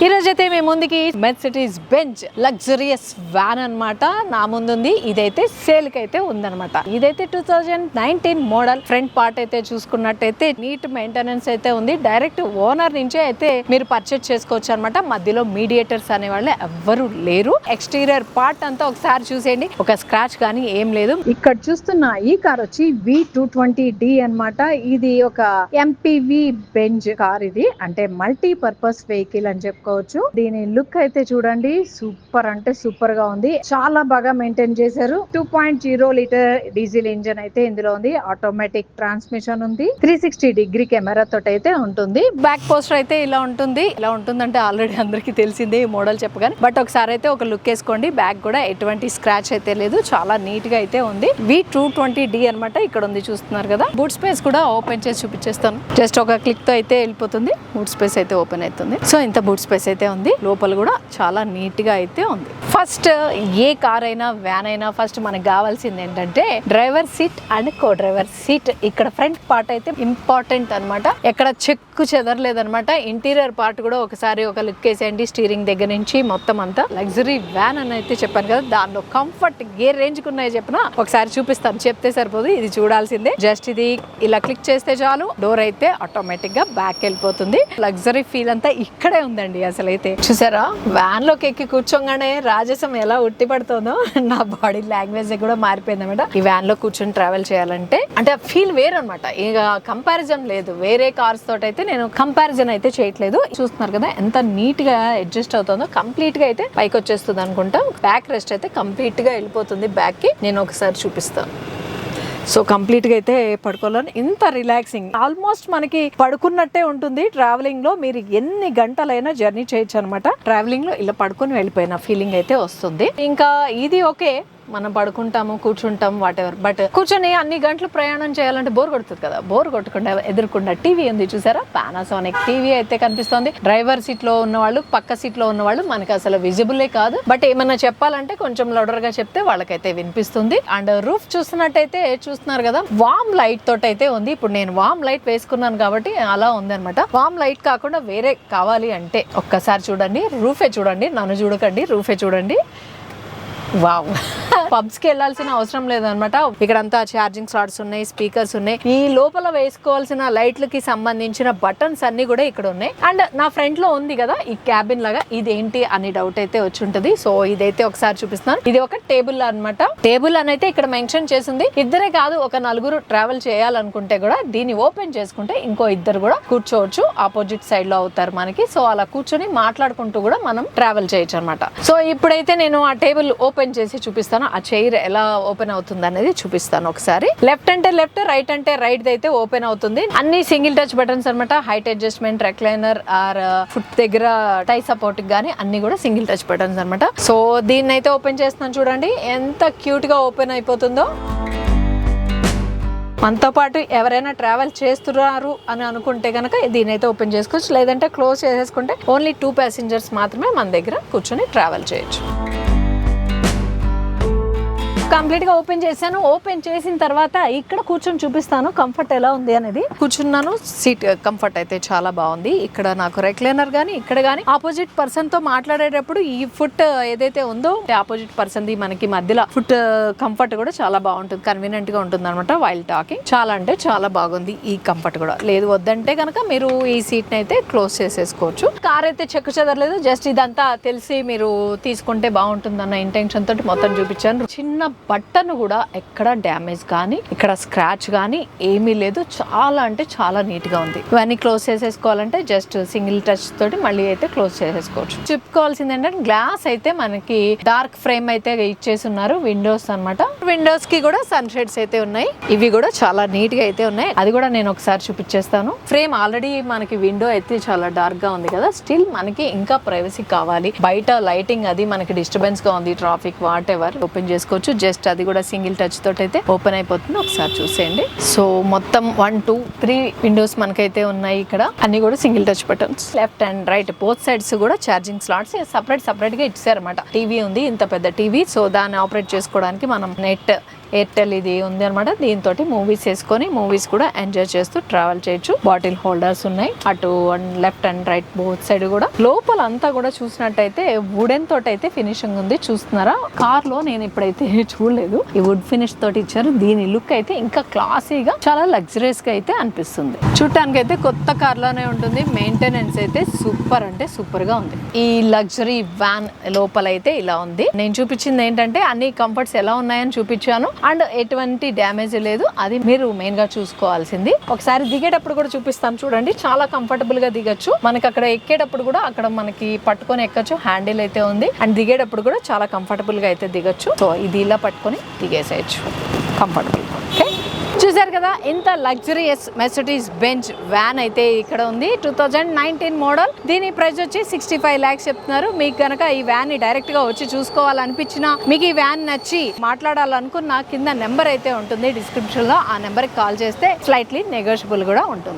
ఈ రోజైతే మేము ముందుకి మెర్సిడీస్ బెంజ్ లగ్జరియస్ వ్యాన్ అన్నమాట నా ముందుంది. ఇదైతే సేల్ కి అయితే ఉందన్నమాట. ఇదైతే 2019 మోడల్. ఫ్రంట్ పార్ట్ అయితే చూసుకున్నట్టయితే నీట్ మెయింటెనెన్స్ అయితే ఉంది. డైరెక్ట్ ఓనర్ నుంచే అయితే మీరు పర్చేస్ చేసుకోవచ్చు అనమాట. మధ్యలో మీడియేటర్స్ అనే వాళ్ళు ఎవ్వరు లేరు. ఎక్స్టీరియర్ పార్ట్ అంతా ఒకసారి చూసేయండి. ఒక స్క్రాచ్ కానీ ఏం లేదు. ఇక్కడ చూస్తున్న ఈ కార్ వచ్చి V220D అన్నమాట. ఇది ఒక MPV బెంజ్ కార్. ఇది అంటే మల్టీ పర్పస్ వెహికల్ అని చెప్పుకోవచ్చు. దీని లుక్ అయితే చూడండి, సూపర్ అంటే సూపర్ గా ఉంది. చాలా బాగా మెయింటైన్ చేశారు. 2.0 లీటర్ డీజిల్ ఇంజన్ అయితే ఇందులో ఉంది. ఆటోమేటిక్ ట్రాన్స్మిషన్ ఉంది. 360 డిగ్రీ కెమెరా తోటి అయితే ఉంటుంది. బ్యాక్ పోస్టర్ అయితే ఇలా ఉంటుంది. ఇలా ఉంటుందంటే ఆల్రెడీ అందరికి తెలిసిందే ఈ మోడల్ చెప్పగానే. బట్ ఒకసారి అయితే ఒక లుక్ వేసుకోండి. బ్యాక్ కూడా ఎటువంటి స్క్రాచ్ అయితే లేదు. చాలా నీట్ గా అయితే ఉంది. V220D అన్నమాట. ఇక్కడ ఉంది చూస్తున్నారు కదా. బూట్ స్పేస్ కూడా ఓపెన్ చేసి చూపించేస్తాను. జస్ట్ ఒక క్లిక్ తో అయితే వెళ్ళిపోతుంది. బూట్ స్పేస్ అయితే ఓపెన్ అవుతుంది. సో ఇంత బూట్ స్పేస్ అయితే ఉంది. లోపల కూడా చాలా నీట్ గా అయితే ఉంది. ఫస్ట్ ఏ కార్ అయినా వ్యాన్ అయినా ఫస్ట్ మనకు కావాల్సింది ఏంటంటే driver seat and co driver seat. ఇక్కడ ఫ్రంట్ పార్ట్ అయితే ఇంపార్టెంట్ అన్నమాట. ఎక్కడ చెక్కు చెదరలేదన్నమాట. ఇంటీరియర్ పార్ట్ కూడా ఒకసారి ఒక లుక్ వేసేయండి. స్టీరింగ్ దగ్గర నుంచి మొత్తం అంతా లగ్జరీ వ్యాన్ అని అయితే చెప్పాను కదా. దానిలో కంఫర్ట్ ఏ రేంజ్ కు ఉన్నాయో చెప్పినా ఒకసారి చూపిస్తాను. చెప్తే సరిపోదు, ఇది చూడాల్సిందే. జస్ట్ ఇది ఇలా క్లిక్ చేస్తే చాలు, డోర్ అయితే ఆటోమేటిక్ గా బ్యాక్ వెళ్ళిపోతుంది. లగ్జరీ ఫీల్ అంతా ఇక్కడే ఉందండి. అసలు అయితే చూసారా, వ్యాన్ లోకి ఎక్కి కూర్చోగానే రాజసం ఎలా ఉట్టి పడుతుందో నా బాడీ లాంగ్వేజ్ కూడా మారిపోయింది అనమాట. ఈ వ్యాన్ లో కూర్చొని ట్రావెల్ చేయాలంటే అంటే ఫీల్ వేరు అనమాట. ఇక కంపారిజన్ లేదు. వేరే కార్స్ తోటి అయితే నేను కంపారిజన్ అయితే చేయట్లేదు. చూస్తున్నారు కదా ఎంత నీట్ గా అడ్జస్ట్ అవుతుందో. కంప్లీట్ గా అయితే పైకి వచ్చేస్తుంది అనుకుంటా. బ్యాక్ రెస్ట్ అయితే కంప్లీట్ గా వెళ్ళిపోతుంది బ్యాక్ కి. నేను ఒకసారి చూపిస్తాను. సో కంప్లీట్ గా అయితే పడుకోవాలని ఇంత రిలాక్సింగ్, ఆల్మోస్ట్ మనకి పడుకున్నట్టే ఉంటుంది. ట్రావెలింగ్ లో మీరు ఎన్ని గంటలైనా జర్నీ చేయొచ్చు అనమాట. ట్రావెలింగ్ లో ఇలా పడుకొని వెళ్ళిపోయిన ఫీలింగ్ అయితే వస్తుంది. ఇంకా ఇది ఓకే, మనం పడుకుంటాము, కూర్చుంటాం, వాట్ ఎవర్. బట్ కూర్చొని అన్ని గంటలు ప్రయాణం చేయాలంటే బోర్ కొడుతుంది కదా. బోర్ కొట్టకుండా ఎదుర్కొండ టీవీ ఉంది చూసారా, పానాసోనిక్ టీవీ అయితే కనిపిస్తుంది. డ్రైవర్ సీట్ లో ఉన్న వాళ్ళు, పక్క సీట్ లో ఉన్న వాళ్ళు మనకి అసలు విజిబులే కాదు. బట్ ఏమన్నా చెప్పాలంటే కొంచెం లౌడర్ గా చెప్తే వాళ్ళకైతే వినిపిస్తుంది. అండ్ రూఫ్ చూస్తున్నట్టయితే చూస్తున్నారు కదా, వామ్ లైట్ తోటి అయితే ఉంది. ఇప్పుడు నేను వామ్ లైట్ వేసుకున్నాను కాబట్టి అలా ఉంది అనమాట. వామ్ లైట్ కాకుండా వేరే కావాలి అంటే ఒక్కసారి చూడండి, రూఫే చూడండి, నన్ను చూడకండి, రూఫే చూడండి. వావ్, పబ్స్ కి వెళ్లాల్సిన అవసరం లేదనమాట. ఇక్కడ అంతా ఛార్జింగ్ స్లాట్స్ ఉన్నాయి, స్పీకర్స్ ఉన్నాయి. ఈ లోపల వేసుకోవాల్సిన లైట్లకి సంబంధించిన బటన్స్ అన్ని కూడా ఇక్కడ ఉన్నాయి. అండ్ నా ఫ్రంట్ లో ఉంది కదా ఈ క్యాబిన్ లాగా, ఇదేంటి అని డౌట్ అయితే వచ్చి ఉంటుంది. సో ఇదైతే ఒకసారి చూపిస్తున్నాను. ఇది ఒక టేబుల్ అన్నమాట. టేబుల్ అని అయితే ఇక్కడ మెన్షన్ చేసింది. ఇద్దరే కాదు, ఒక నలుగురు ట్రావెల్ చేయాలనుకుంటే కూడా దీన్ని ఓపెన్ చేసుకుంటే ఇంకో ఇద్దరు కూడా కూర్చోవచ్చు. ఆపోజిట్ సైడ్ లో అవుతారు మనకి. సో అలా కూర్చొని మాట్లాడుకుంటూ కూడా మనం ట్రావెల్ చేయొచ్చు అనమాట. సో ఇప్పుడైతే నేను ఆ టేబుల్ ఓపెన్ చేసి చూపిస్తాను. ఆ చైర్ ఎలా ఓపెన్ అవుతుంది అనేది చూపిస్తాను ఒకసారి. లెఫ్ట్ అంటే లెఫ్ట్, రైట్ అంటే రైట్ అయితే ఓపెన్ అవుతుంది. అన్ని సింగిల్ టచ్ బటన్స్ అనమాట. Height adjustment, recliner or foot దగ్గర టై సపోర్ట్ గానీ అన్ని కూడా సింగిల్ టచ్ బటన్స్ అనమాట. సో దీన్ని అయితే ఓపెన్ చేస్తున్నాను చూడండి, ఎంత క్యూట్ గా ఓపెన్ అయిపోతుందో. మనతో పాటు ఎవరైనా ట్రావెల్ చేస్తున్నారు అని అనుకుంటే కనుక దీని అయితే ఓపెన్ చేసుకోవచ్చు. లేదంటే క్లోజ్ చేసేసుకుంటే ఓన్లీ 2 ప్యాసింజర్స్ మాత్రమే మన దగ్గర కూర్చొని ట్రావెల్ చేయొచ్చు. కంప్లీట్ గా ఓపెన్ చేశాను. ఓపెన్ చేసిన తర్వాత ఇక్కడ కూర్చొని చూపిస్తాను కంఫర్ట్ ఎలా ఉంది అనేది. కూర్చున్నాను, సీట్ కంఫర్ట్ అయితే చాలా బాగుంది. ఇక్కడ నాకు రెక్లైనర్ గానీ ఇక్కడ గానీ ఆపోజిట్ పర్సన్ తో మాట్లాడేటప్పుడు ఈ ఫుట్ ఏదైతే ఉందో ఆపోజిట్ పర్సన్ ది మనకి మధ్యలో ఫుట్ కంఫర్ట్ కూడా చాలా బాగుంటుంది, కన్వీనియంట్ గా ఉంటుంది అనమాట వైల్ టాకింగ్. చాలా అంటే చాలా బాగుంది ఈ కంఫర్ట్ కూడా. లేదు వద్దంటే కనుక మీరు ఈ సీట్ ని అయితే క్లోజ్ చేసేసుకోవచ్చు. కార్ అయితే చెక్కు చెదరలేదు. జస్ట్ ఇదంతా తెలిసి మీరు తీసుకుంటే బాగుంటుంది అన్న ఇంటెన్షన్ తోటి మొత్తం చూపించాను. చిన్న బటన్ కూడా ఎక్కడ డ్యామేజ్ కానీ ఇక్కడ స్క్రాచ్ కానీ ఏమీ లేదు. చాలా అంటే చాలా నీట్ గా ఉంది. ఇవన్నీ క్లోజ్ చేసేసుకోవాలంటే జస్ట్ సింగిల్ టచ్ తోటి మళ్ళీ అయితే క్లోజ్ చేసేసుకోవచ్చు. చెప్పుకోవాల్సింది ఏంటంటే గ్లాస్ అయితే మనకి డార్క్ ఫ్రేమ్ అయితే ఇచ్చేసి ఉన్నారు. విండోస్ అన్నమాట. విండోస్ కి కూడా సన్ షేడ్స్ అయితే ఉన్నాయి. ఇవి కూడా చాలా నీట్ గా అయితే ఉన్నాయి. అది కూడా నేను ఒకసారి చూపించేస్తాను. ఫ్రేమ్ ఆల్రెడీ మనకి విండో అయితే చాలా డార్క్ గా ఉంది కదా. స్టిల్ మనకి ఇంకా ప్రైవసీ కావాలి. బయట లైటింగ్ అది మనకి డిస్టర్బెన్స్ గా ఉంది, ట్రాఫిక్ వాట్ ఎవర్ ఓపెన్ చేసుకోవచ్చు. జస్ట్ అది కూడా సింగిల్ టచ్ తోటి అయితే ఓపెన్ అయిపోతుంది. ఒకసారి చూసేయండి. సో మొత్తం 1 2 3 విండోస్ మనకైతే ఉన్నాయి. ఇక్కడ అన్ని కూడా single touch buttons. Left and right both sides కూడా ఛార్జింగ్ స్లాట్స్ సపరేట్ గా ఇచ్చారన్నమాట. టీవీ ఉంది, ఇంత పెద్ద టీవీ. సో దాన్ని ఆపరేట్ చేసుకోవడానికి మనం నెట్ ఎయిర్టెల్ ఇది ఉంది అనమాట. దీంతో మూవీస్ వేసుకొని మూవీస్ కూడా ఎంజాయ్ చేస్తూ ట్రావెల్ చేయొచ్చు. బాటిల్ హోల్డర్స్ ఉన్నాయి అటు and left and right both side కూడా. లోపల అంతా కూడా చూసినట్టయితే వుడెన్ తోటి అయితే ఫినిషింగ్ ఉంది, చూస్తున్నారా? కార్ లో నేను ఇప్పుడైతే చూడలేదు, ఈ వుడ్ ఫినిష్ తోటి ఇచ్చారు. దీని లుక్ అయితే ఇంకా క్లాసీగా చాలా లగ్జరీస్ గా అయితే అనిపిస్తుంది. చూడటానికి అయితే కొత్త కార్ లోనే ఉంటుంది. మెయింటెనెన్స్ అయితే సూపర్ అంటే సూపర్ గా ఉంది. ఈ లగ్జరీ వ్యాన్ లోపల అయితే ఇలా ఉంది. నేను చూపించింది ఏంటంటే అన్ని కంఫర్ట్స్ ఎలా ఉన్నాయని చూపించాను అండ్ ఎటువంటి డ్యామేజ్ లేదు, అది మీరు మెయిన్ గా చూసుకోవాల్సింది. ఒకసారి దిగేటప్పుడు కూడా చూపిస్తాను చూడండి, చాలా కంఫర్టబుల్ గా దిగచ్చు. మనకి అక్కడ ఎక్కేటప్పుడు కూడా అక్కడ మనకి పట్టుకొని ఎక్కచ్చు, హ్యాండిల్ అయితే ఉంది. అండ్ దిగేటప్పుడు కూడా చాలా కంఫర్టబుల్ గా అయితే దిగచ్చు. సో ఇది ఇలా పట్టుకొని దిగేసేయచ్చు కంఫర్టబుల్. ఓకే, చూసారు కదా ఇంత లగ్జరియస్ మెర్సిడీస్ బెంజ్ వ్యాన్ అయితే ఇక్కడ ఉంది. 2019 మోడల్. దీని ప్రైస్ వచ్చి 65 lakhs చెప్తున్నారు. మీకు గనక ఈ వ్యాన్ ని డైరెక్ట్ గా వచ్చి చూసుకోవాలనిపించినా, మీకు ఈ వ్యాన్ నచ్చి మాట్లాడాలనుకున్న కింద నెంబర్ అయితే ఉంటుంది డిస్క్రిప్షన్ లో, ఆ నెంబర్ కి కాల్ చేస్తే స్లైట్లీ నెగోషియబుల్ కూడా ఉంటుంది.